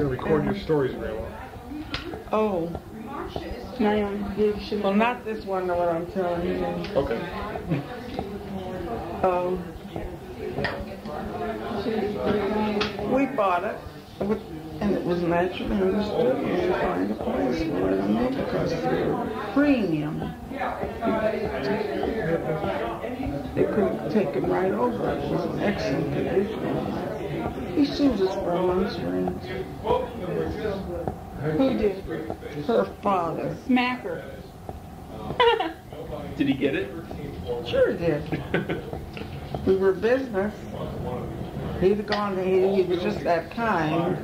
You're recording your stories, Grandma. Oh. Well, not this one, what I'm telling you. Okay. We bought it, and it was naturally understood when you find a place for it, because they're premium. They couldn't take him right over. It was an excellent condition. He sued us for a month's rent. Who did? Her father. Smacker. Did he get it? Sure did. We were business. He'd have gone, he was just that kind.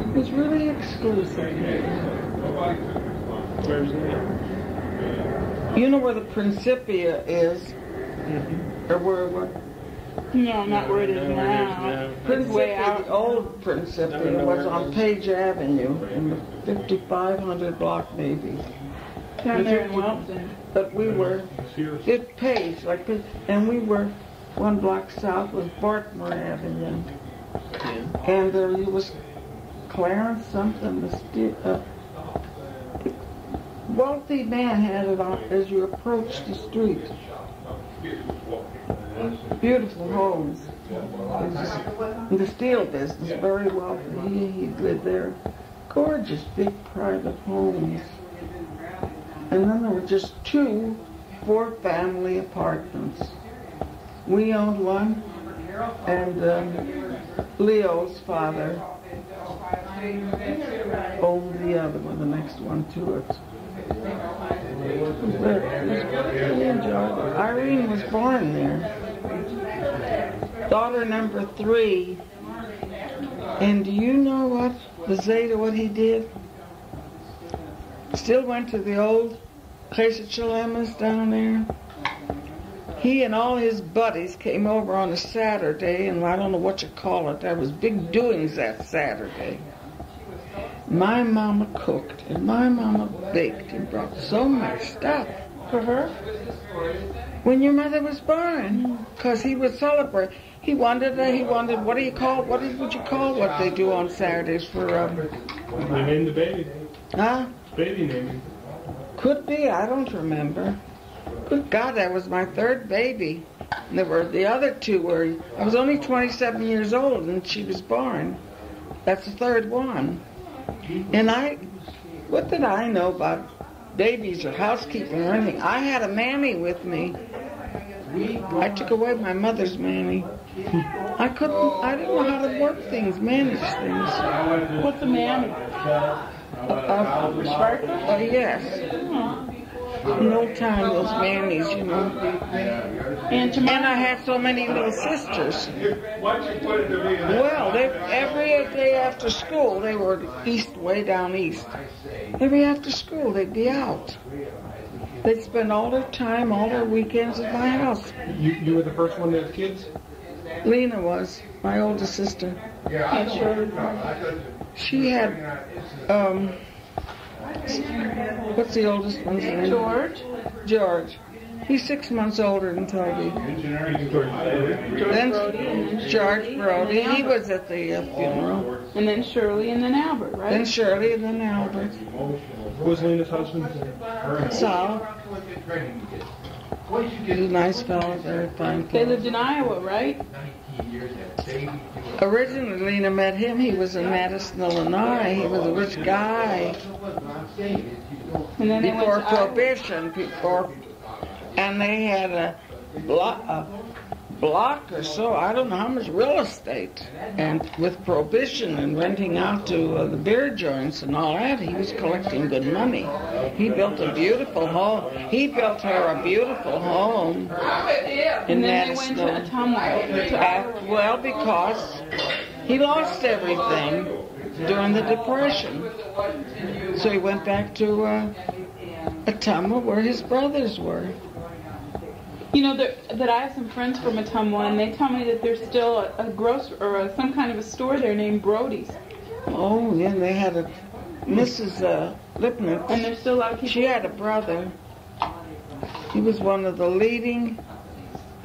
It was really exclusive. Where's that? You know where the Principia is? Or where? No, not where it is now. Principia, the old Principia, was on Page Avenue in the 5500 block, maybe. Down there in Wellington. But we were, it Page, like this, and we were one block south was Bartmore Avenue. And there was Clarence something, wealthy man had it on as you approached the street. Beautiful homes. In the steel business, very wealthy. He lived there. Gorgeous, big private homes. And then there were just 2 4-family apartments. We owned one, and Leo's father owned the other one, the next one to it. But we enjoyed it. Irene was born there. Daughter number 3. And do you know what what he did? Still went to the old place at Chalamas down there. He and all his buddies came over on a Saturday, and I don't know what you call it. There was big doings that Saturday. My mama cooked, and my mama baked, and brought so much stuff for her. When your mother was born, because he would celebrate. He wanted, what do you call, what would you call what they do on Saturdays for, They named the baby. Huh? Baby naming. Could be, I don't remember. Good God, that was my 3rd baby. And there were the other 2 were, I was only 27 years old and she was born. That's the 3rd one. And what did I know about babies or housekeeping or anything? I had a mammy with me. I took away my mother's mammy. I didn't know how to work things, manage things. What's a mammy? Yes. In old time, those mammies, you know. And I had so many little sisters. Well, every day after school, they were way down east. Every after school, they'd be out. They'd spend all their time, all their weekends at my house. You were the first one to have kids? Lena was, my oldest sister. Yeah, sure. She had, what's the oldest one's name? George. He's 6 months older than Toby. Then George Brody. He was at the funeral. And then Shirley and then Albert, right? Then Shirley and then Albert. Who was Lena's husband? Sal. He's a nice fellow, very fine fellow. They lived in Iowa, right? Originally, Lena met him. He was in Madison, Illinois. He was a rich guy. And then Before Prohibition, and they had a block or so, I don't know how much real estate. And with Prohibition and renting out to the beer joints and all that, he was collecting good money. He built a beautiful home. He built her a beautiful home in Madison. They went to Ottumwa. Well, because he lost everything during the Depression. So he went back to Ottumwa, where his brothers were. You know that I have some friends from Ottumwa, and they tell me that there's still a grocery or some kind of a store there named Brody's. Oh, yeah, and they had a Mrs. Lipnitz. And there's still a lot of people. She had a brother. He was one of the leading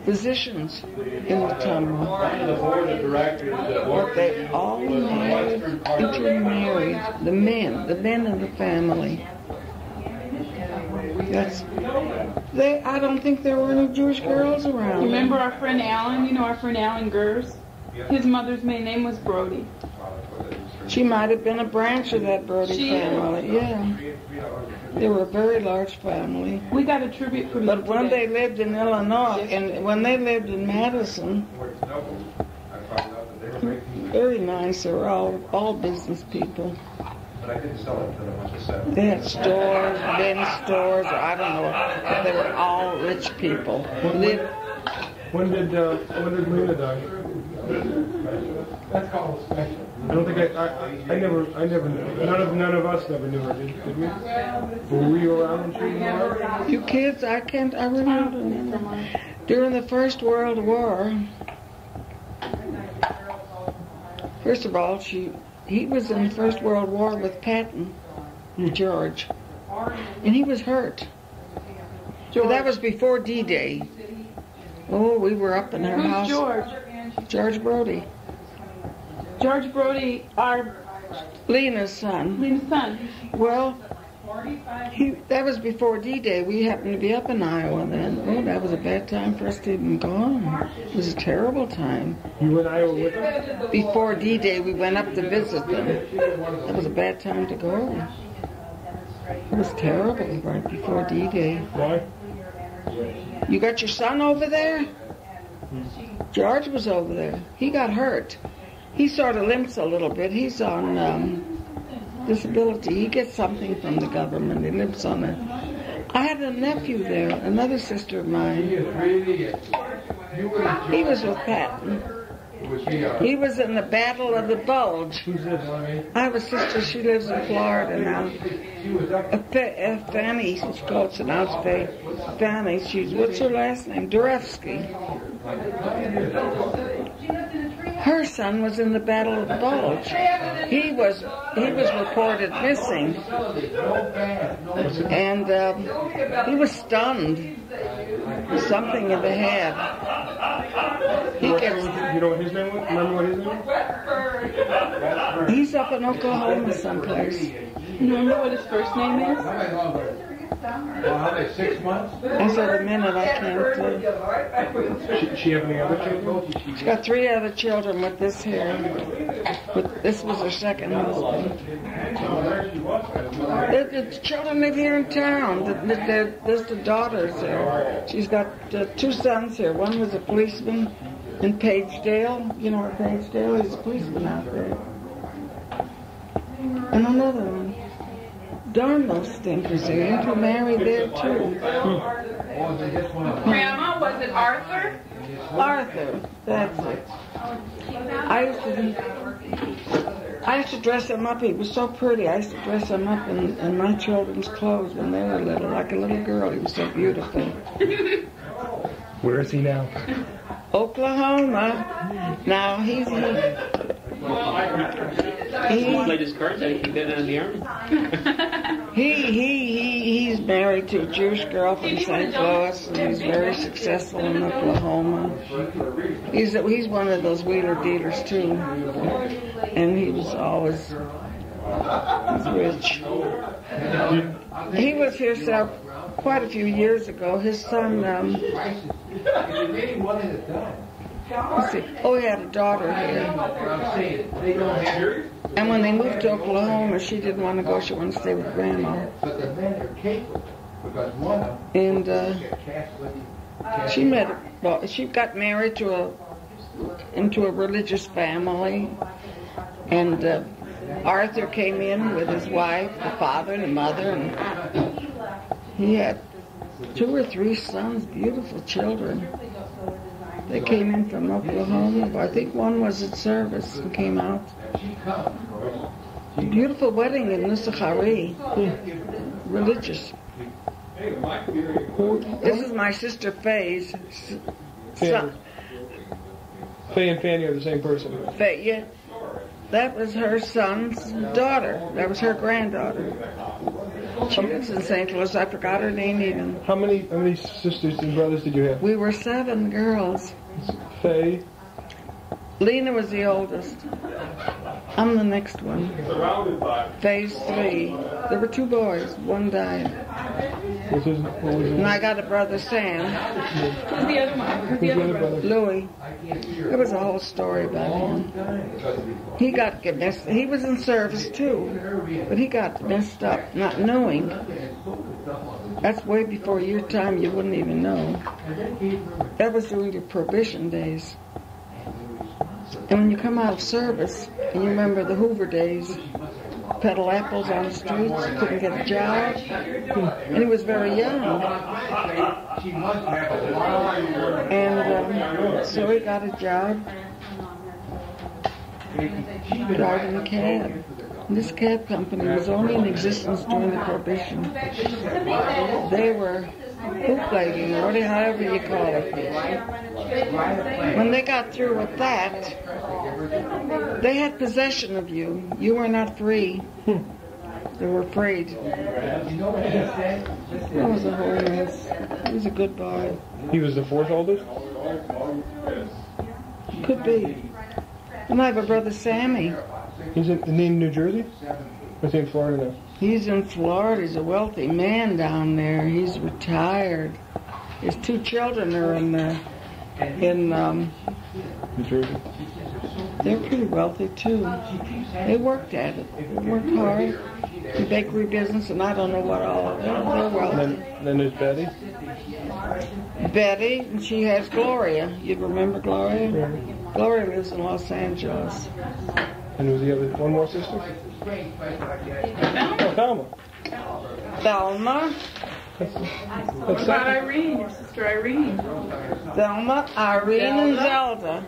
physicians in Ottumwa. The board of directors that But they all married, intermarried, the men in the family. I don't think there were any Jewish girls around. Remember our friend Alan? You know our friend Alan Gers? His mother's maiden name was Brody. She might have been a branch of that Brody family, yeah. They were a very large family. We got a tribute from them But when they lived in Illinois, and when they lived in Madison, very nice. They were all business people. They had stores, men's stores, or I don't know, but they were all rich people. When did Lena die? I don't think I never none of us never knew her, did we? Were you around when she was alive? You kids, I remember. During the First World War, first of all, he was in the First World War with Patton, George, and he was hurt. So that was before D-Day. Oh, we were up in our house. George? George Brody. George Brody, our Lena's son. Well, that was before D-Day. We happened to be up in Iowa then. Oh, that was a bad time for us to even go on. It was a terrible time. You were in Iowa with them? Before D-Day, we went up to visit them. That was a bad time to go. It was terrible right before D-Day. Why? You got your son over there? George was over there. He got hurt. He sort of limps a little bit. He's on disability. He gets something from the government. He limps on it. I had a nephew there, another sister of mine. He was with Patton. He was in the Battle of the Bulge. I have a sister, she lives in Florida now. Fanny, she calls it out Fanny, what's her last name? Dorefsky. Her son was in the Battle of the Bulge. He was reported missing. And he was stunned. Something in the head. You know what his name was? Remember what his name was? He's up in Oklahoma someplace. You remember what his first name is? 6 months? As of the minute, I can't. She have any other children? She's got 3 other children with this here. But this was her second husband. The children live here in town. There's the daughters there. She's got 2 sons here. One was a policeman in Pagedale. You know where Pagedale is? He's a policeman out there. And another one. Darn those stinkers. They intermarried there too. Grandma, was it Arthur? Arthur, that's it. I used to dress him up. He was so pretty. I used to dress him up in my children's clothes when they were little, like a little girl. He was so beautiful. Where is he now? Oklahoma. Now he played his cards out. He did it in the army. He's married to a Jewish girl from St. Louis, and he's very successful in Oklahoma. He's one of those wheeler dealers too, and he was always rich. He was here quite a few years ago. His son. Let's see. Oh, he had a daughter here. And when they moved to Oklahoma, she didn't want to go. She wanted to stay with Grandma. And she got married into a religious family. And Arthur came in with his wife, the father and the mother, and he had 2 or 3 sons, beautiful children. They came in from Oklahoma, but I think one was at service and came out. A beautiful wedding in Nusachari. Religious. This is my sister Faye's son. Faye and Fanny are the same person. Faye, yeah. That was her son's daughter. That was her granddaughter. She lives in St. Louis. I forgot her name even. How many sisters and brothers did you have? We were 7 girls. Faye. Lena was the oldest. I'm the next one. Phase 3. There were 2 boys. 1 died. What was And I got a brother, Sam. Who's the other one? Who's the other brother? Louis. There was a whole story about him. He got messed. He was in service too, but he got messed up, not knowing. That's way before your time. You wouldn't even know. That was during the Prohibition days. And when you come out of service, and you remember the Hoover days, peddle apples on the streets, couldn't get a job, and he was very young. And so he got a job driving a cab. And this cab company was only in existence during the Prohibition. They were bootlegging, or however you call it. When they got through with that, they had possession of you. You were not free. They were afraid. That was a whole mess. He was a good boy. He was the 4th oldest? Could be. And I have a brother, Sammy. He's in New Jersey? Or is he in Florida now? He's in Florida. He's a wealthy man down there. He's retired. His 2 children are in New Jersey? They're pretty wealthy too. They worked at it. They worked hard. The bakery business, and I don't know what all of it. They're wealthy. Then there's Betty. Betty, and she has Gloria. You'd remember Gloria? Yeah. Gloria lives in Los Angeles. And was the other one more sister? Oh, Thelma. Thelma. That's What about Irene, your sister Irene? Thelma, Irene, and Zelda.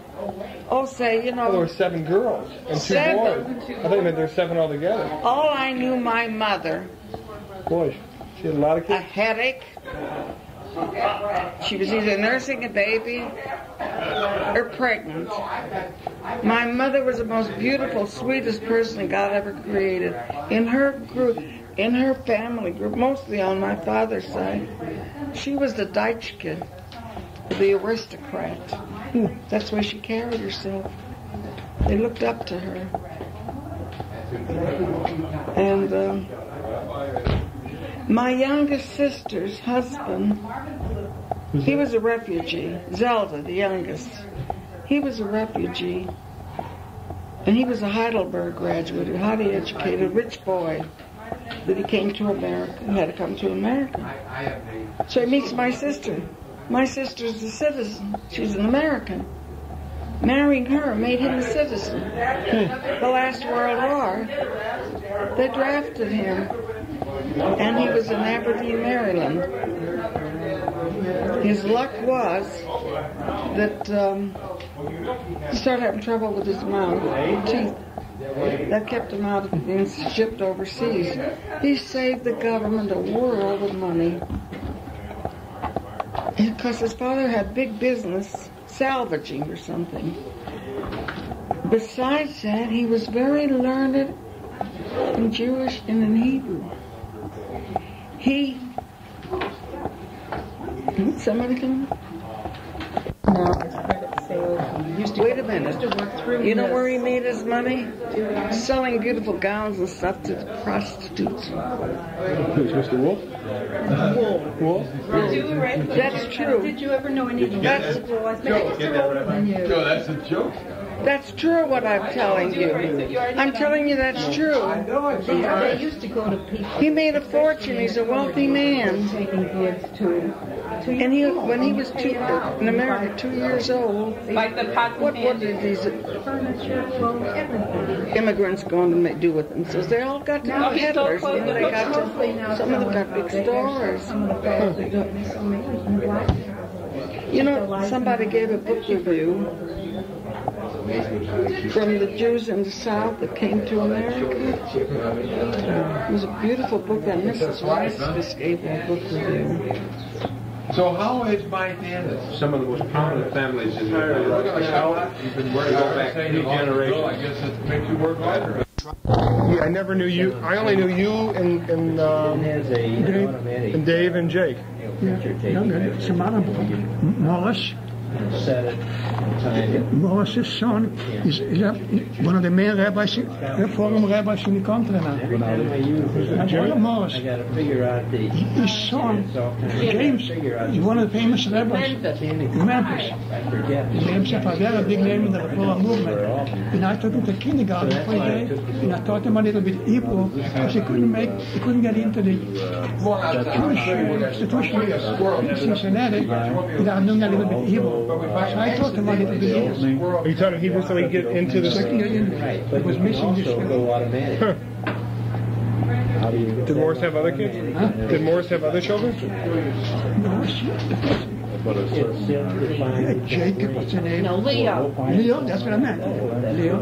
Oh, say, you Oh, there were know, 7 girls and 2 7. boys. I think there were 7 altogether. all I knew my mother, Boy, she had a lot of a kids. headache. She was either nursing a baby or pregnant. My mother was the most beautiful, sweetest person God ever created. In her group, in her family group, mostly on my father's side, she was the Deutschke, the aristocrat. That's the way she carried herself. They looked up to her. And my youngest sister's husband, he was a refugee. Zelda, the youngest. He was a refugee. And he was a Heidelberg graduate, a highly educated, rich boy. But he came to America, he had to come to America. So he meets my sister. My sister's a citizen. She's an American. Marrying her made him a citizen. The last World War, they drafted him. And he was in Aberdeen, Maryland. His luck was that he started having trouble with his mouth, teeth. That kept him out of being shipped overseas. He saved the government a world of money. Because his father had big business, salvaging or something. Besides that, he was very learned in Jewish and in Hebrew. Somebody come? No, it's credit sales. Wait a minute. You know where he made his money? Selling beautiful gowns and stuff to the prostitutes. Who's Mr. Wolf? Wolf? That's true. Did you ever know anything? That's That's a joke. That's true what I'm telling you. I'm telling you that's true. They used to go to people He made a fortune. He's a wealthy man. taking goods to And when he was in America, 2 years old, Like the pots what and did pans. these furniture, clothes, everything. immigrants going to do with themselves? They all got to Now be he's so peddlers. close to They got to, some of them got big stores. Some of the fellows are doing this, so maybe in black. You know, somebody gave a book review from the Jews in the South that came to America. It was a beautiful book that Mrs. Rice just gave a book review. So how has Mike ended? Some of the most prominent families in the world. You've been working back 3 generations. I guess it makes you work better. Yeah, I never knew you. I only knew you and Dave and Jake. Yeah, some other Morris. Morris' son is one of the main rabbis, reform rabbis in the country now. Morris. His son, James, is one of the famous rabbis in Memphis. His name's a very big name in the reform movement. And I took him to kindergarten for a day, and I taught him a little bit Hebrew because he couldn't get into the Jewish institution in Cincinnati without knowing a little bit Hebrew. So I taught him a little bit Hebrew. You taught him Hebrew so he could get into the... It was missing this. Did Morris have other kids? Huh? Did Morris have other children? Jacob, what's the name? No, Leo. Leo, that's what I meant. Leo.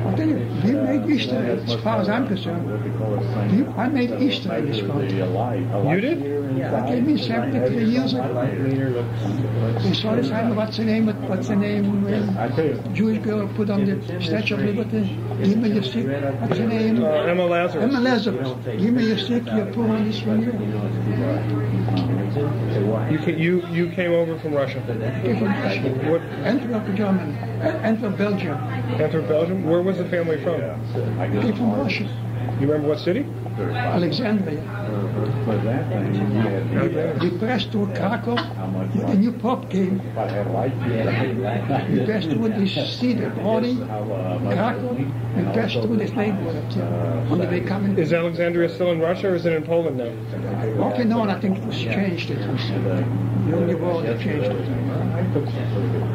I'll tell you, we made Easter, as far as I'm concerned. I made Easter in this country. You did? That came in 73 years ago. We saw this time, what's the name, Jewish girl put on the Statue of Liberty. Give me your stick. What's her name? Emma Lazarus. Emma Lazarus. Give me your stick, you put on this one here. You came over from Russia. What? Antwerp, Germany. Antwerp, Belgium. Antwerp, Belgium? Where was the family from? Came from Russia. You remember what city? Alexandria. We passed through Krakow. The new Pope came. We passed through this city, Brody, Krakow. We passed through this neighborhood on the way coming. Is Alexandria still in Russia or is it in Poland now? Okay, no, I think it was changed. It was the only world that changed it.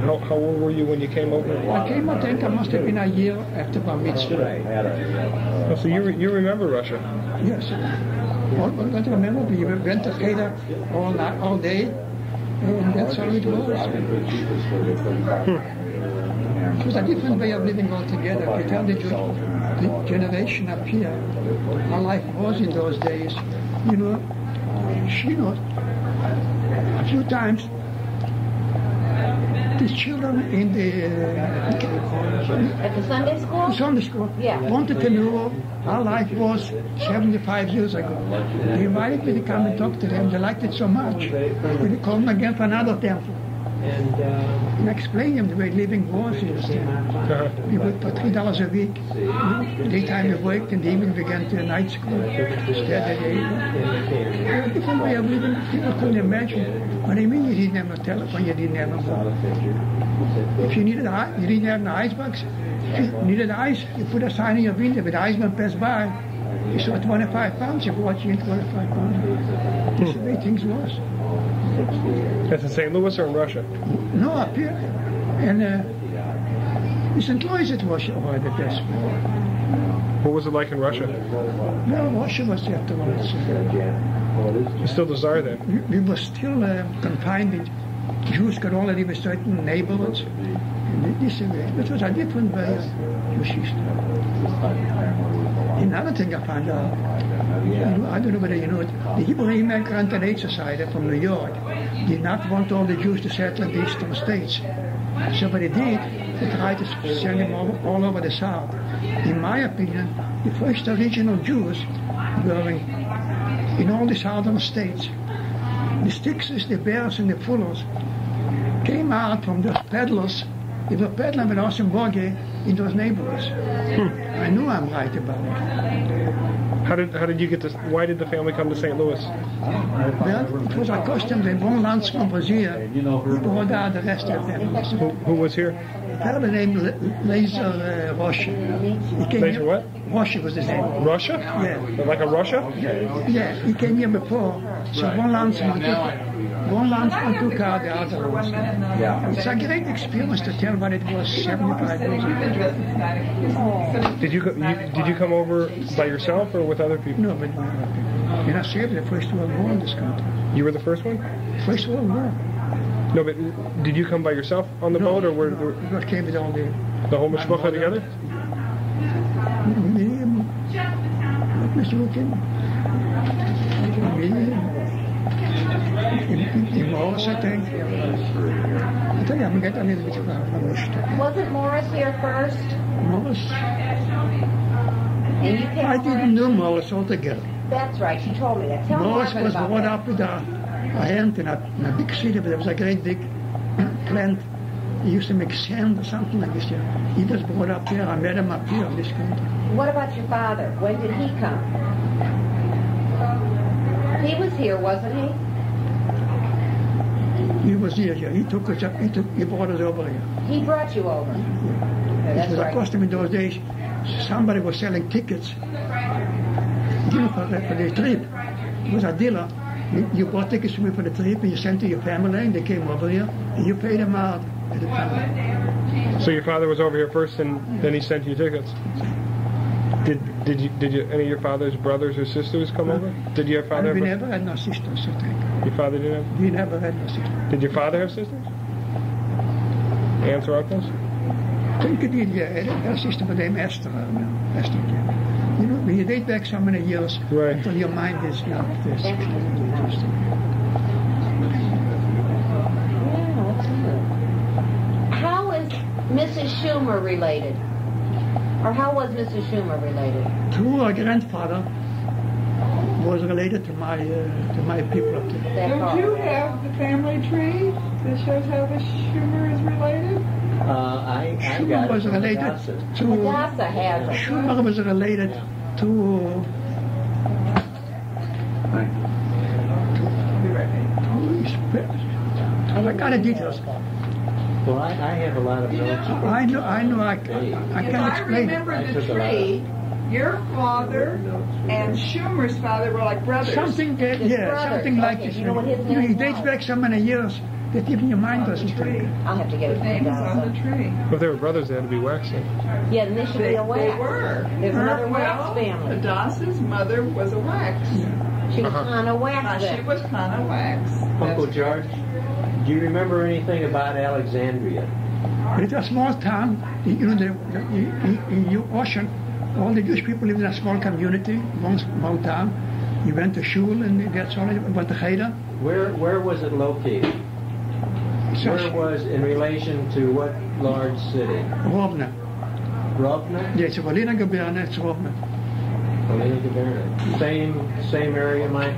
How old were you when you came over? I came, I think I must have been a year after Bar Mitzvah. Oh, so you remember Russia? Yes. I remember we went to Cheder all day, and that's how it was. It was a different way of living altogether. If you tell the generation up here how life was in those days, a few times the children in the At the Sunday school? Yeah. Wanted to know how life was 75 years ago. They invited me to come and talk to them. They liked it so much. They called me again for another temple. And I explained them the way living was in this town. We worked for $3 a week. Daytime we worked, and the evening we went to night school. A different way of living. People couldn't imagine. What I mean, you didn't have a telephone, you didn't have a phone. If you needed ice, you didn't have an ice box. If you needed ice, you put a sign in your window, but the iceman passed by. You saw 25 pounds, you bought you in 25 pounds. That's the way things was. That's in St. Louis or in Russia? No, up here. And in St. Louis it was over the best. What was it like in Russia? No, Russia was afterwards. You still the Tsar then? We were still confined. Jews could only live in certain neighborhoods. It was a different way of Jewish history. Another thing I found out, I don't know whether you know it, the Hebrew Immigrant and Aid Society from New York did not want all the Jews to settle in the eastern states. So what they did, they tried to send them all over the South. In my opinion, the first original Jews were in all the southern states. The Styxes, the Bears, and the Fullers came out from those peddlers. They were peddling with horse and buggy in those neighborhoods. I knew I'm right about it. How did you get this? Why did the family come to St. Louis? Well, it was a custom when one landsman was here, he brought out the rest of them. Who was here? A fellow named Laser Russia. Laser what? Russia was his name. Russia? Yeah. Like a Russia? Yeah, he came here before. So one landsman took out the other ones. It's a great experience to tell what it was 75 years ago. Did you come over by yourself or with other people? No, but I served the First World War in this country. You were the first one? First World War. No, but did you come by yourself on the boat, or were we came with all the whole mishpacha together? Me, Mr. Wilkin, me, In Morris, I think. I tell you, I'm getting a little bit from Wasn't Morris here first? Morris. And you came I over didn't and- know Morris altogether. That's right, she told me that. Tell me Morris was about brought that. up with a aunt in a big city, but there was a great big plant. He used to make sand or something like this. Yeah. He was brought up there. I met him up here in this country. What about your father? When did he come? He was here, wasn't he? He was here. Yeah. He took us up. He brought us over here. He brought you over. It That's was a right. custom in those days. Somebody was selling tickets, you know, for the trip. It was a dealer. You bought tickets for the trip, and you sent to your family, and they came over here, and you paid them out at the time. So your father was over here first, and then he sent you tickets. Did you any of your father's brothers or sisters come over? Did your father? We have never had no sisters, I think. Your father didn't have. We never had no sisters. Did your father have sisters? Aunts or uncles? I think he did, yeah. He had a sister by the name Esther. Esther, yeah. You know, when you date back so many years, Right. until your mind is not interesting. How is Mrs. Schumer related? Or how was Mrs. Schumer related? Through our grandfather was related to my people up there. That far Don't you back? have the family tree that shows how the Schumer is related? I Schumer got was it from related Dawson. to Hadassah has it. Schumer was related to I got the details. Well, I have a lot of notes. I know. I can't explain it. remember the tree. Your father and Schumer's father were like brothers. Something, His yeah, brother. something like Okay, this. you know what his You know, name it dates was? back so many years that even your mind doesn't tree. think. I'll have to get it The from name is on the Hadassah. tree. If they were brothers, they had to be waxing. Yeah, then they should be a They wax. were. There's another wax Well, family. Hadassah's mother was a wax. She was Uh-huh. kind of wax She then. was kind of wax. Uncle George, do you remember anything about Alexandria? It's a small town. You know, in your ocean, all the Jewish people live in a small community, one small town. You went to shul and that's all. Went to Cheder. Where was it located? So, Where was in relation to what large city? Rovna. Rovna? Yes, Volina Gaberna, it's Rovna. Helena Gaberna. Same area, Mike?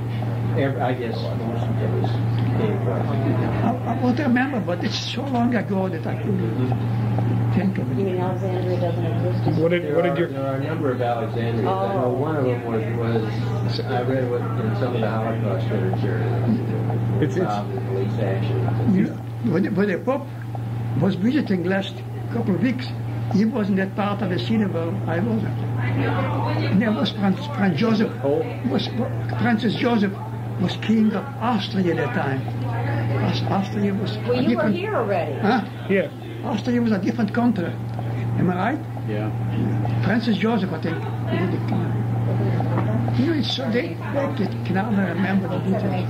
I guess most of it was came from. I won't remember, but it's so long ago that I couldn't think of You it. mean Alexandria doesn't exist? What did your There are a number of Alexandrias. I know one of them was I read what in some of the Holocaust literature. It's- Involved in police action. You know, when the Pope was visiting last couple of weeks, he was in that part of the city where I was. And there was Franz Joseph. Francis Joseph was king of Austria at that time. Austria was Well, a you were different. here already. Huh? yeah? Austria was a different country. Am I right? Yeah. Francis Joseph, I think. He was the king. You know, it's so they can I remember the details.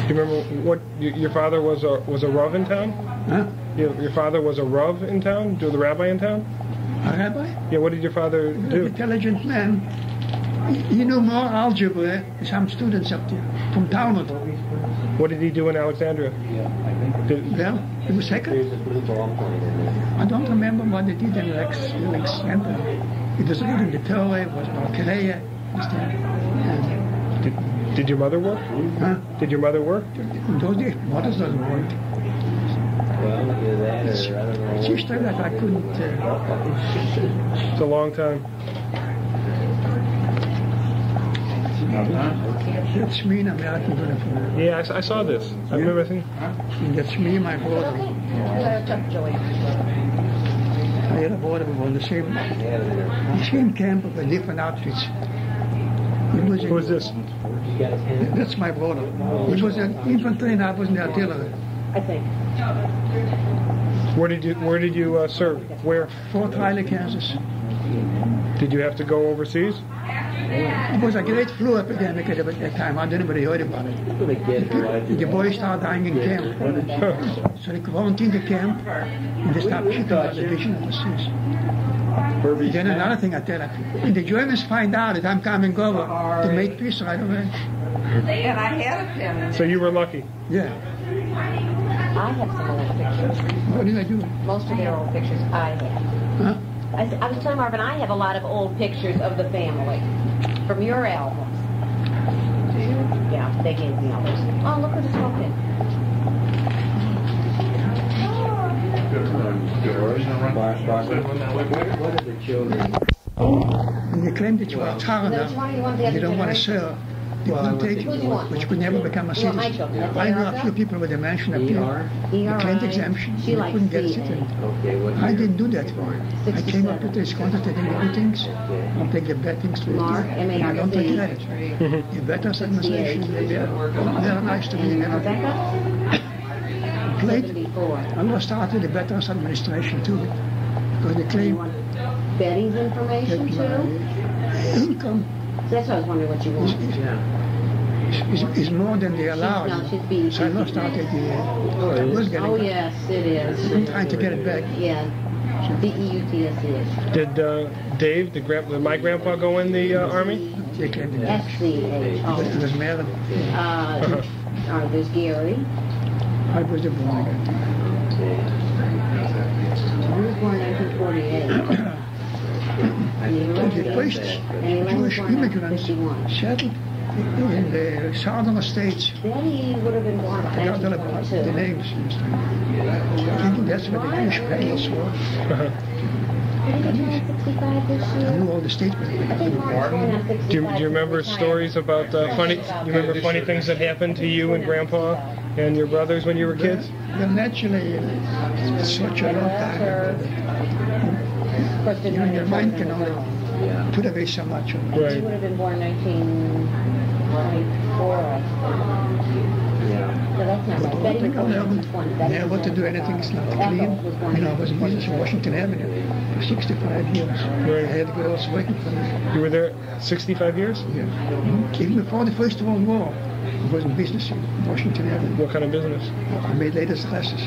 Do you remember what your father was a Rav in town? Huh? Your father was a Rav in town, the rabbi in town. A rabbi? Yeah. What did your father An do? intelligent man. He knew more algebra than some students up there from Talmud. What did he do in Alexandria? Did, Well, he was second. There's a blue ballpoint in there. I don't remember what they did in Alexandria. It was reading the Torah, it was Balkareya. did your mother work? Huh? Did your mother work? In those days, mothers doesn't work. Well, either that or I don't know. She started like I couldn't. It's a long time. That's me in American uniform. Yeah, I saw this. I remember seeing. And that's me and my brother. Okay. You gotta talk to Joey. I had a brother who was in the same camp with different outfits. He was in, Who is this? You got a pen? That's my brother. He was in infantry and I was in the artillery. I think. Where did you serve? Where? Fort Riley, Kansas. Did you have to go overseas? It was a great flu epidemic at that time. I didn't really heard about it. I'm gonna get it. The boys started dying in camp. Huh. So they quarantined the camp and they stopped shipping the division overseas. Then another thing I tell you, when the Germans find out that I'm coming over, they make peace right away. And I had a pen. So you were lucky. Yeah. I have some old pictures. What did I do? Most of their old pictures I have. Huh? I was telling Marvin, I have a lot of old pictures of the family from your albums. Yeah, they gave me others. Oh, look who's smoking. What are the children? When you claim that you are Tara Which one do you want, the other you don't want to generation? sell. They wouldn't take Who do you want? you, but you could never become a You want my citizen. children? I know a few people with dementia up there. They claimed exemption. She They likes couldn't get a CA. citizen. Okay, what I year? didn't do that. I came up with this concept that I do things. I'll take the bad things to it. Mark, And I don't take credit. The Veterans Administration, they're nice to me. And Rebecca? I played. 74. I'm going to start with the Veterans Administration too. Because they You claim want Betty's information that too? my income That's what I was wondering what you want. is more than they allowed. No, she's being. So I lost out at the I was getting Oh yes, it is. I'm trying to get it back. Yeah. BEUTSH. Did Dave, my grandpa, go in the Army? They claimed it. SCH. But it was married. There's Gary. I was the born again. He was born in 1948. The first And Elaine was Jewish born in immigrants 1951. settled in the southern states. Betty would have been born in I don't know about the 1922. names. I think that's what the Jewish parents were. Did he turn 65 this I year? knew all the states, but I think Mark's going on 65. Do you remember Retired. stories about funny? You remember funny things that happened to you and Grandpa and your brothers when you were kids? well, naturally, it's such a long time ago Of course, that didn't your have mind children can of only her own. put away so much of it. He Right. would have been born 1924, I think. So that's not right. Betty was born in 1920. Yeah, what to do, anything's not Ethel clean. was born You know, I was in business in Washington Avenue for 65 years. I had girls working for me. You were there 65 years? Yeah. Even before the First World War, I was in business in Washington Avenue. What kind of business? I made latest dresses.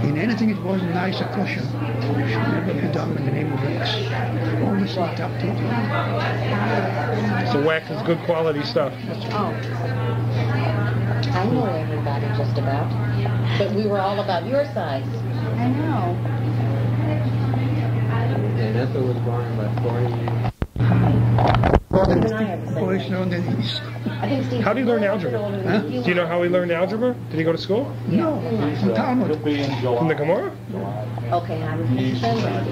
In anything it wasn't nice or kosher, should never be done in the name of wax. Always looked up to it. So wax is good quality stuff. Oh. I know everybody just about. But we were all about your size. I know. And Ethel was born about 40 years. Steve and I are the same Always age. known that he's... I think Steve. How do you learn algebra? Huh? Do you know how he learned algebra? Did he go to school? No, from Talmud. From the Gemara? Okay, I was December.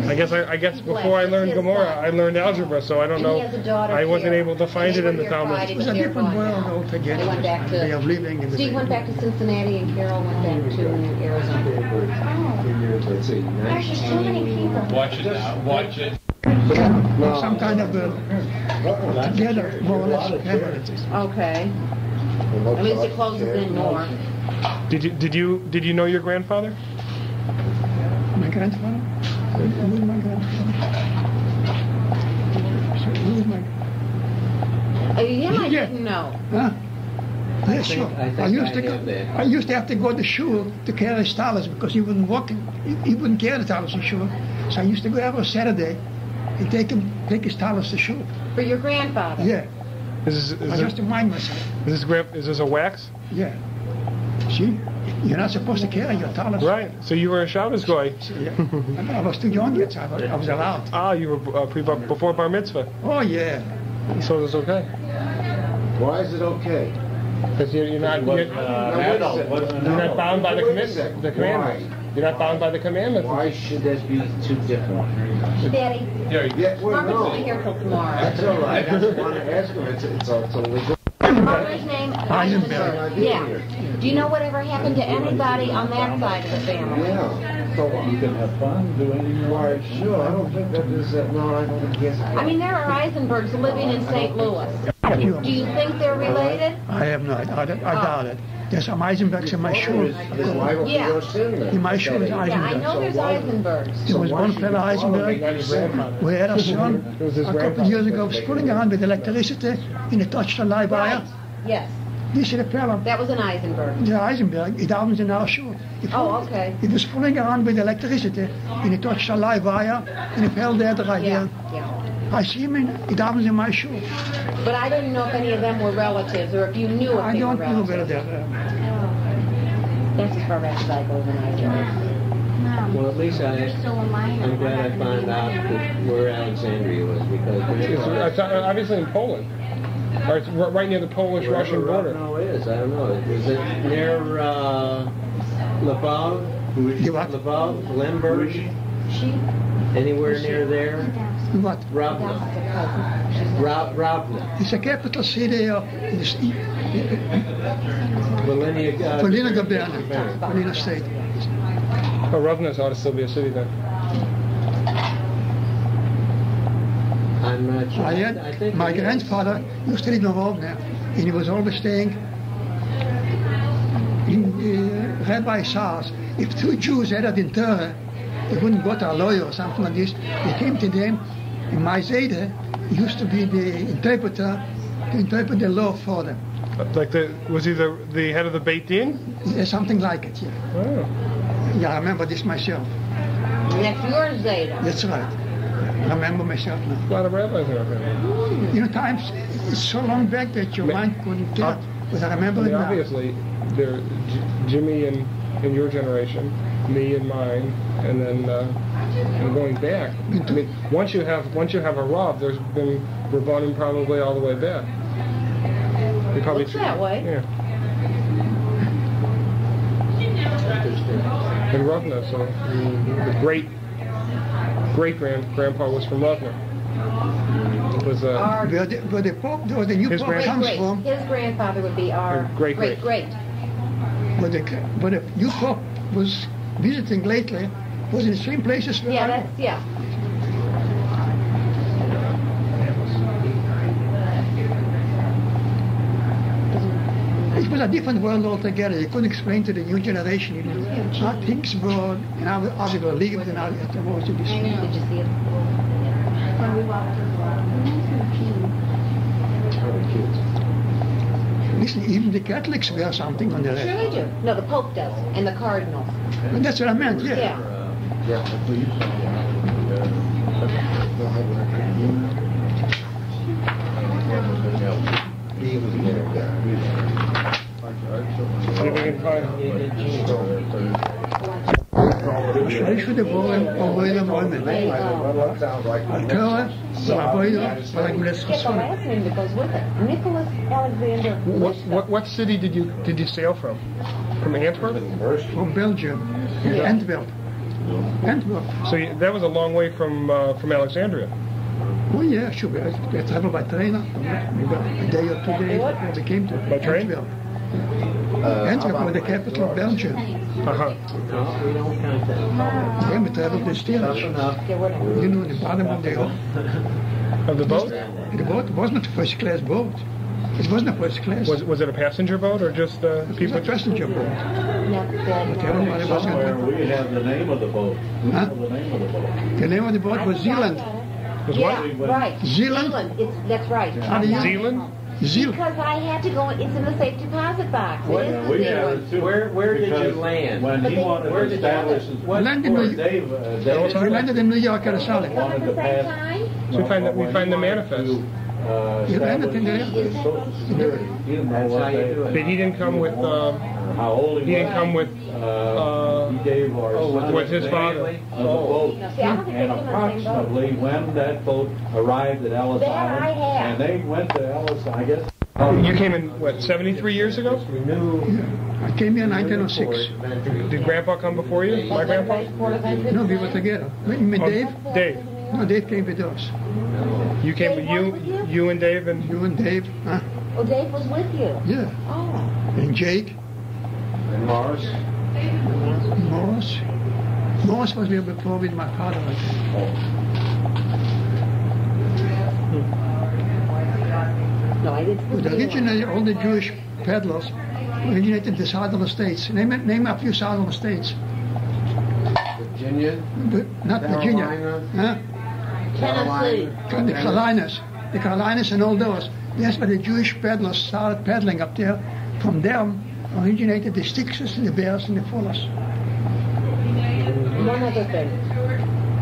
I guess before I learned Gemara, I learned algebra, so I don't And he know. has a daughter, I wasn't Carol. able to find it in the They were here Talmud. It was a Friday, different they're world gone now. altogether. They went back Way to. of living. It was Steve went back to Cincinnati and Carol went back to Arizona. Let's see, Gosh, there's so many people. Watch it now. Watch it. some kind of together, more or less. Okay. At least it closes in more. Did you know your grandfather? My grandfather? Who was my grandfather? Who was my... Him I Yeah. didn't know. Huh? Yeah, sure. I think I used I to have that. I used to have to go to shul to carry his dollars because he wouldn't walk. He wouldn't carry the dollars to shul. So I used to go every Saturday and take his dollars to shul. For your grandfather. Yeah. Is I this, just remind myself. is this a wax? Yeah. See, you're not supposed to carry your dollars. Right. So you were a Shabbos guy. Yeah. I was too young yet. So I was allowed. Ah, you were before bar mitzvah, Oh yeah. so it's okay. Why is it okay? Because you're not bound by the commitment. The commandment. You're not bound by the commandment. Why should that be too different? Daddy, Yeah, well, Marvin's no. not here till tomorrow. That's all right. I just want to ask him. It's a legal. Mother's name? Eisenberg. Yeah. Do you know whatever happened to anybody on that side of the family? Yeah. So you can have fun doing Why, sure. I don't think that is that. No, I don't think yes. I mean, there are Eisenbergs living in St. Louis. A few of Do them. you think they're related? I have not. I doubt it. There's some Eisenbergs in my shul. Yeah. In my shul is Yeah, I Eisenberg. know there's Eisenbergs. There was one fellow Eisenberg who had a son a couple of years ago fooling around with electricity and he touched a live wire. Right. Yes. This is the fellow. That was an Eisenberg. The Eisenberg, he davens in our shul. Oh, okay. He was fooling around with electricity and he touched a live wire and he fell dead right Yeah. there. Yeah. I see him it happens in my show. But I didn't know if any of them were relatives or if you knew if I they were don't know relatives. whether they're That's as far back as I go when I go. Well, at least I'm glad I found out where Alexandria was because obviously in Poland. Or it's right near the Polish-Russian border. No, it is. I don't know. Is it near Lvov? Lvov? Lemberg? Anywhere near there? what? Ravna. Ravna. It's a capital city of Volhynia Gubernia, Volhynia State. Oh, Ravna ought to still be a city then. I'm not sure. I think my grandfather used to live in Ravna, and he was always staying in Rabbi's house. If two Jews had it in Torah, they wouldn't go to a lawyer or something like this. They came to them, and my Zayde used to be the interpreter to interpret the law for them. Like was he the head of the Beit Din? Yeah, something like it, yeah. Oh. Yeah, I remember this myself. That's your Zayde. That's right. I remember myself now. A lot of rabbis are up there. You know, times it's so long back that your mind couldn't get. But I remember it now. Obviously, there, Jimmy and your generation, me and mine, and then and going back. I mean, once you have a Rav, there's been Rabbanim probably all the way back. You probably Looks that way. Yeah. In Ravna, so the great-grandpa was from Ravna. It was where the Pope, where the new His Pope comes from. His grandfather would be our Great. great. But the new Pope was visiting lately, was in the same places where I was. Yeah. It was a different world altogether. You couldn't explain to the new generation, you know, how things were, and how they were lived, and how they were to be Did you see it? Listen, even the Catholics wear something on their Sure head. they do. No, the Pope does, and the Cardinals. And that's what I meant, yeah. I should have avoided the moment. Get the last name that goes with it. Nicholas Alexander. What city did you sail from? From Antwerp? From Belgium, Antwerp. So that was a long way from Alexandria. Oh yeah, sure. I traveled by train, maybe a day or 2 days before we came to By train? Antwerp. Antwerp was the capital of Belgium. Uh-huh. No, we don't count that. Then we traveled the steerage. You know, the bottom of the boat? The boat wasn't a first class boat. It wasn't a first class. Was it a passenger boat or just It was people? a passenger boat. But everybody was Somewhere going we have the name of the boat. We Huh? know the name of the boat. The name of the boat was Zealand. Was Yeah, what? right. Zealand? That's right. How do you- Zealand? Zealand. Because I had to go, it's in the safe deposit box. It is the We have Zealand. it too. Where did you Because land? When he wanted Where to did you establish land? his... What Land in New- Dave, We landed in New York at a solid. At the same time? So we find the manifest. You landed in there? Social Security. He didn't know That's what how you they... do it. But he didn't come with. How old He didn't come with. He gave our son with his the father. name of the boat. See, I don't think And they came on the same boat. approximately when that boat arrived at Ellis That Island, I have. and they went to Ellis, I guess. You came in what 73 years ago? I came here in 1906. Did Grandpa come before you? My grandpa? No, we were together. You mean Dave? Dave. No, Dave came with us. You came with you and Dave and. You and Dave, huh? Oh, Dave was with you. Yeah. Oh. And Jake, And Morris. Morris. Morris was here before with my father, I think. No, I didn't. But originally, all the Jewish peddlers originated in the southern states. Name a few southern states. Virginia? But not Virginia. Huh? Tennessee. The Carolinas. The Carolinas and all those. That's where the Jewish peddlers started peddling up there. From them originated the Styxes, the Bears, and the Fullers. One other thing.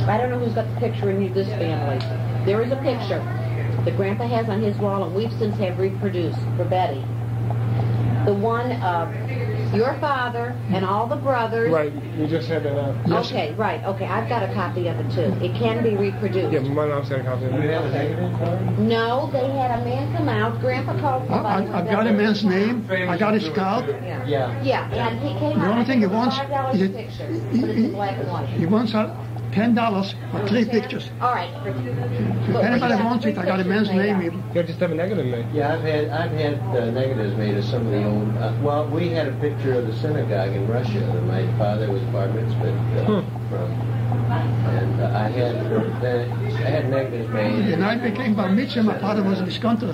I don't know who's got the picture in this family. There is a picture that Grandpa has on his wall, and we've since have reproduced for Betty. The one of your father and all the brothers. Right, we just had that out. Okay, right. Okay, I've got a copy of it too. It can be reproduced. Yeah, my mom's got a copy of You it. have a negative? No, they had a man come out. Grandpa called somebody. I've got a man's name. I got his card. Yeah. Yeah. Yeah, and he came The out. only thing he for wants $5 is pictures, but it's in black and white. He wants $10 for 3 pictures. All right. If anybody wants it, I got a man's name. You just have a negative made. Yeah, I've had negatives made of some of the old. Well, we had a picture of the synagogue in Russia that my father was bar mitzvah from, and I had negatives made. When I became bar mitzvah, my father was a discounter.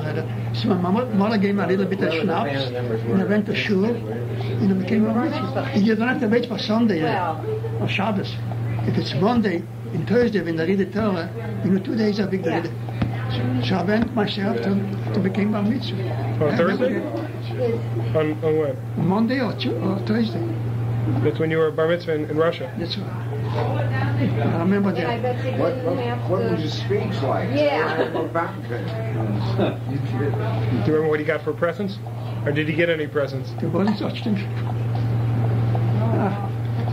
So my mother gave me a little bit of schnapps, and I went to shul, and I became bar mitzvah. And you don't have to wait for Sunday or Shabbos. If it's Monday and Thursday when they read the Torah, 2 days a week they read it. So I went myself to become bar mitzvah. On Thursday? On what? Monday or Thursday. That's when you were bar mitzvah in Russia. That's right. I remember And I that. bet you didn't have What was to. your speech like? Yeah. Do you remember what he got for presents? Or did he get any presents? There wasn't such thing.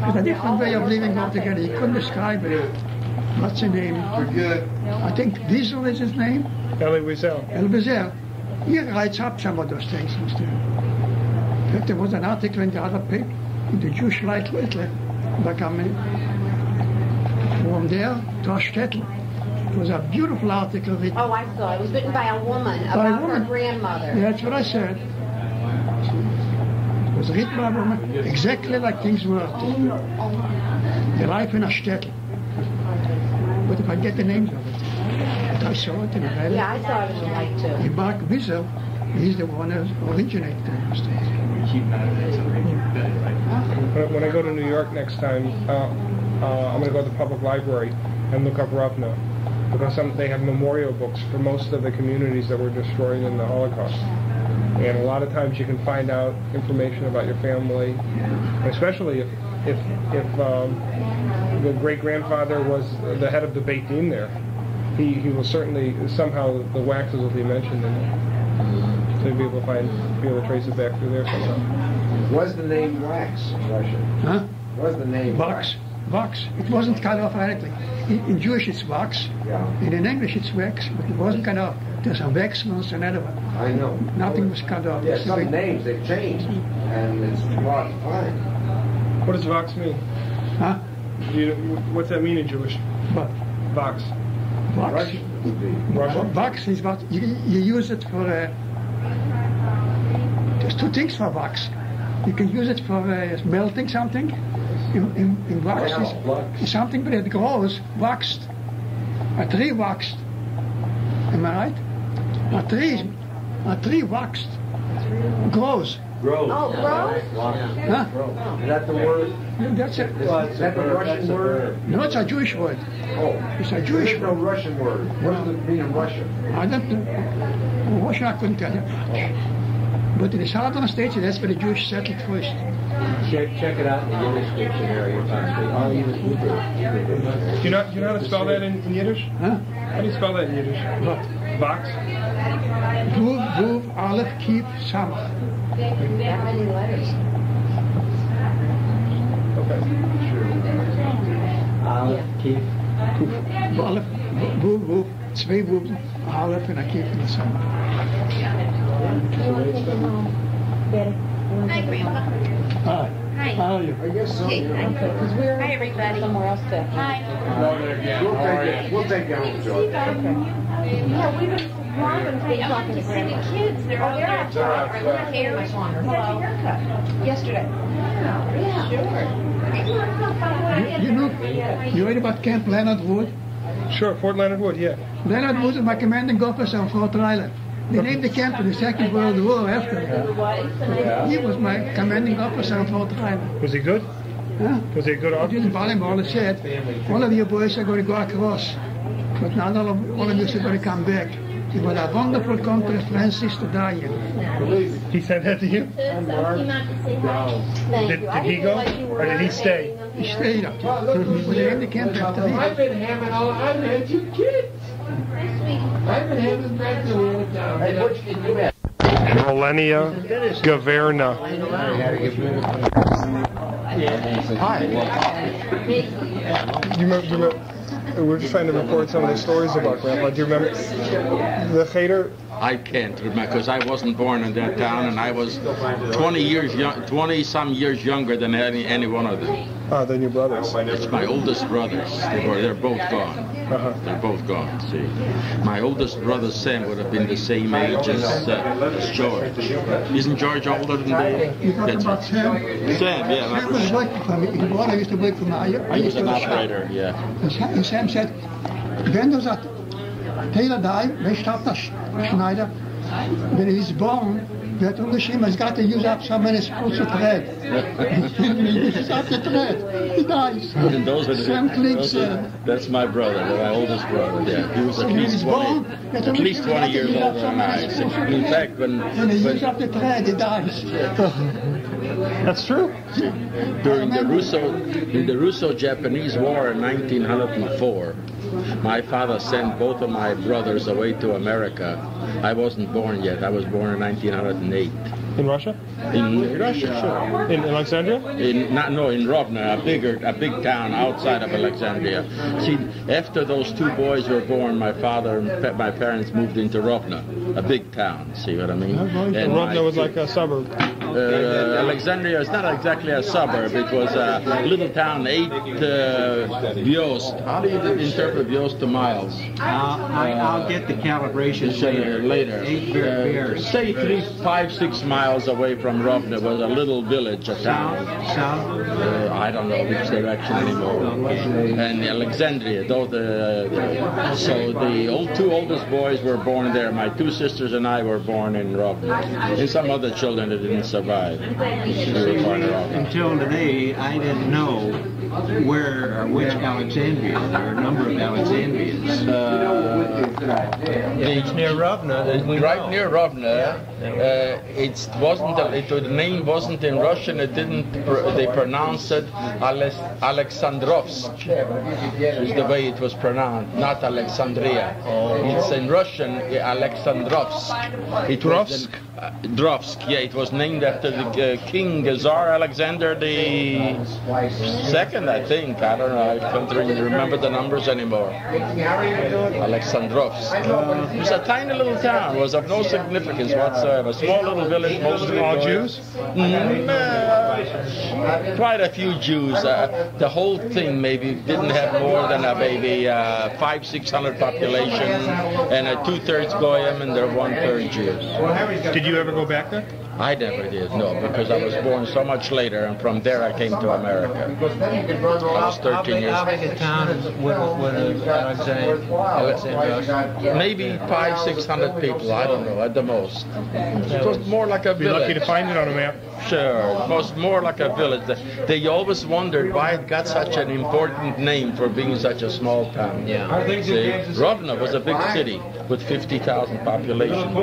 It's a different way of living altogether. He couldn't describe it. What's the name? I think Wiesel is his name. Elie Wiesel. El Bezer. He writes up some of those things. In fact, there was an article in the other paper, in the Jewish Light lately, from there to Shtetl. It was a beautiful article written. Oh, I saw. It was written by a woman By a about her woman. grandmother. Yeah, that's what I said. It was written by a woman, exactly like things were. The life in a shtetl. But if I get the names of it, but I saw it and I read it. Yeah, I saw it in the light too. And Mark Wiesel, he's the one who originated those things. When I go to New York next time, I'm going to go to the public library and look up Ravna. Because they have memorial books for most of the communities that were destroyed in the Holocaust. And a lot of times you can find out information about your family, especially if the great-grandfather was the head of the Beit Din there. He will certainly, somehow the waxes will be mentioned in it. So you'll be able to trace it back through there somehow. Was the name Wax in Russian? Huh? Was the name Wax. Wax. It wasn't cut off radically. In Jewish it's wax, Yeah, and in English it's wax, but it wasn't cut off. There's a wax once another one. I know. Nothing was cut off. Yeah, It's some like- names they've changed, and it's hard to find. What does Vox mean? Huh? What's that mean in Jewish? What? Vox. Wax. Russian would be. Russian? Wax is what you use it for. There's two things for wax. You can use it for melting something. In wax is something, but it grows waxed. A tree waxed. Am I right? A tree waxed grows. Gross. Oh, gross? Huh? Is that the word? That's it. Is that the Russian word? No, it's a Jewish word. Oh, It's a Jewish there's no word. Russian word. What does it mean in Russian? I don't know. Russian I couldn't tell you. But in the southern states, that's where the Jewish settled first. Check it out in the Yiddish dictionary, possibly. I'll use Hebrew. Do you know how to spell that in Yiddish? Huh? How do you spell that in Yiddish? What? Vox? Vuv, Vuv, Aleph, Kiev, Sam. That many letters. Okay. Aleph, Keith. Aleph, Vuv, Vuv, zwei Vuv, Aleph, and a Kiev, and a Sam. You want to take it home, Betty? You want to take it home? Hi. Hi. How are you? I guess so. Yeah. Because we're Hi, everybody. somewhere else to. Hi. We'll take you home, George. Yeah, we've been. Robin's been I talking wanted to to see the Grandma. kids. They're all there. They're outside. Our little hair is longer. Hello. Yesterday. You heard about Camp Leonard Wood? Sure, Fort Leonard Wood, yeah. Leonard Wood was my commanding officer on Fort Riley. They named the camp in the Second World War after him. He was my commanding officer on Fort Riley. Was he good? Huh? Was he a good He officer? didn't volleyball, he said, all of you boys are going to go across, but not all of you are going to come back. It was a wonderful country, Francis, to die in. He sent that to you? Thank Did you. I he didn't go? realize you were Or did he stay? He stayed up. They named the camp after him. I've been hamming all. I've had 2 kids. Millennia Gaverna. Hi. Do you remember, we're just trying to record some of the stories about Grandpa. Do you remember the Cheder? I can't remember because I wasn't born in that town, and I was 20-some years younger than any one of them. Than your brothers. It's my oldest brothers. They're both gone. They're both gone. See, my oldest brother Sam would have been the same age as George. Isn't George older than Dave? That's right. Sam, yeah. Sam was working for me. His brother used to work for me. He was an operator, yeah. And Sam said, when does that Taylor die? They stopped us, Schneider. When he's born, that onderschrieben, he's got to use up so many spoons of thread. He uses up the thread. He dies. And those are Sam Cleeks. That's my brother, my oldest brother. Yeah, he was at least 20 years older than I. In fact, when he uses up the thread, he dies. That's true. During the Russo-Japanese War in 1904, my father sent both of my brothers away to America. I wasn't born yet. I was born in 1908. In Russia? In Russia, sure. In Alexandria? In Rovno, a big town outside of Alexandria. See, after those two boys were born, my father and my parents moved into Rovno, a big town. See what I mean? And Rovno was like a suburb. Alexandria is not exactly a suburb. It was a little town, 8 vyost. How do you interpret vyost to miles? I'll get the calibration later. 8 bears. Say 5, 6 miles away from Rovno was a little village, a town. South? I don't know which direction anymore. And Alexandria, so the two oldest boys were born there. My 2 sisters and I were born in Rovno. And some other children that didn't survive. Until today, I didn't know where or which Alexandria. There are a number of Alexandrias. It's near Rovno. Right near Rovno. The name wasn't in Russian. They pronounced it Alexandrovsk. Is the way it was pronounced, not Alexandria. It's in Russian Alexandrovsk. Drovsk. Yeah, it was named after the King Tsar Alexander the Second, I think. I don't know. I can't really remember the numbers anymore. Alexandrovsk. It was a tiny little town. It was of no significance whatsoever. A small little village, mostly all Jews. Quite a few Jews. The whole thing maybe didn't have more than a maybe 500-600 population, and a 2/3 Goyim and they're 1/3 Jews. Did you ever go back there? I never did, no, because I was born so much later, and from there I came to America. I was 13 years old. How big a town is Alexandria? Maybe 500-600 people, I don't know, at the most. It was more like a village. Be lucky to find it on a map. Sure, it was more like a village. They always wondered why it got such an important name for being such a small town. Yeah. See, Rovno was a big city with 50,000 population.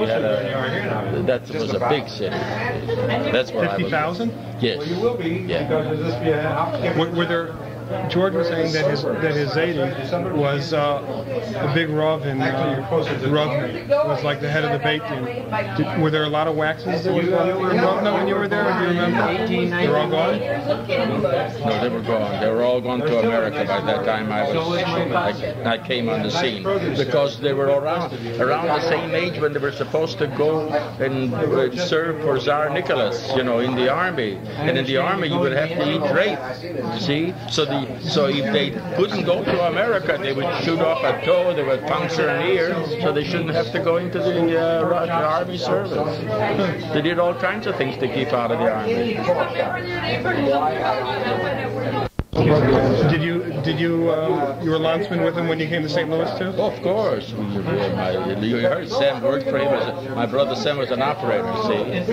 That was a big city. That's what 50,000? Yes. Well, you will be, yeah. because there's just be a... Were there... George was saying that his Zayden was a big Rav in Rovno. Was like the head of the Beit Din. Were there a lot of waxes that were in Rovno when you were there? Do you remember? They were all gone? No, they were gone. They were all gone to America by that time I came on the scene. Because they were around the same age when they were supposed to go and serve for Tsar Nicholas, in the army. And in the army you would have to eat rape. See? So if they couldn't go to America, they would shoot off a toe, they would puncture an ear, so they shouldn't have to go into the army service. They did all kinds of things to keep out of the army. Did you were landsman with him when you came to St. Louis too? Oh, of course. You heard Sam worked for him. My brother Sam was an operator, see?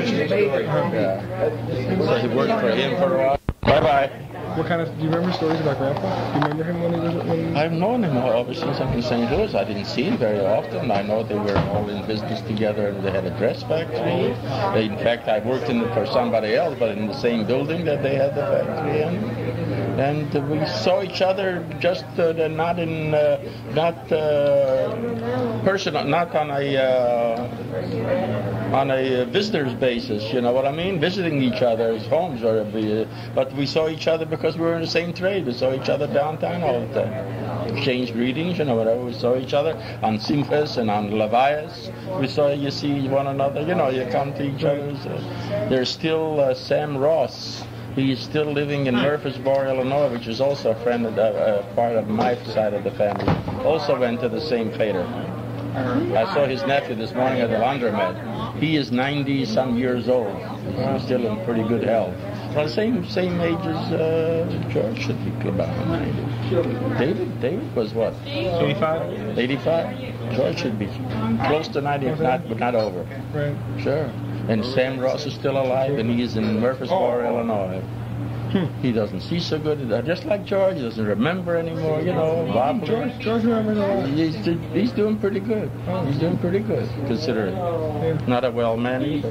So he worked for him for a while. Bye-bye. Do you remember stories about Grandpa? Do you remember him when he was... I've known him ever since I'm in St. Louis. I didn't see him very often. I know they were all in business together and they had a dress factory. In fact, I worked for somebody else, but in the same building that they had the factory in. And we saw each other just not personal, not on a visitor's basis. You know what I mean? Visiting each other's homes, but we saw each other because we were in the same trade. We saw each other downtown all the time. Exchanged greetings, you know, whatever. We saw each other on Simchas and on Levias. You see one another. You know, you come to each other's. There's still Sam Ross. He's still living in Murfreesboro, Illinois, which is also a friend of part of my side of the family. Also went to the same Cheder. I saw his nephew this morning at the laundromat. He is 90-some years old. He's still in pretty good health. Well, same age as George should be about 90. David was what? 85. 85. George should be close to 90, but not over. Right. Sure. And Sam Ross is still alive, and he's in Murfreesboro, Illinois. He doesn't see so good, just like George. He doesn't remember anymore, you know. Bob. George remembers a lot. He's doing pretty good. He's doing pretty good, considering. Not a well man either.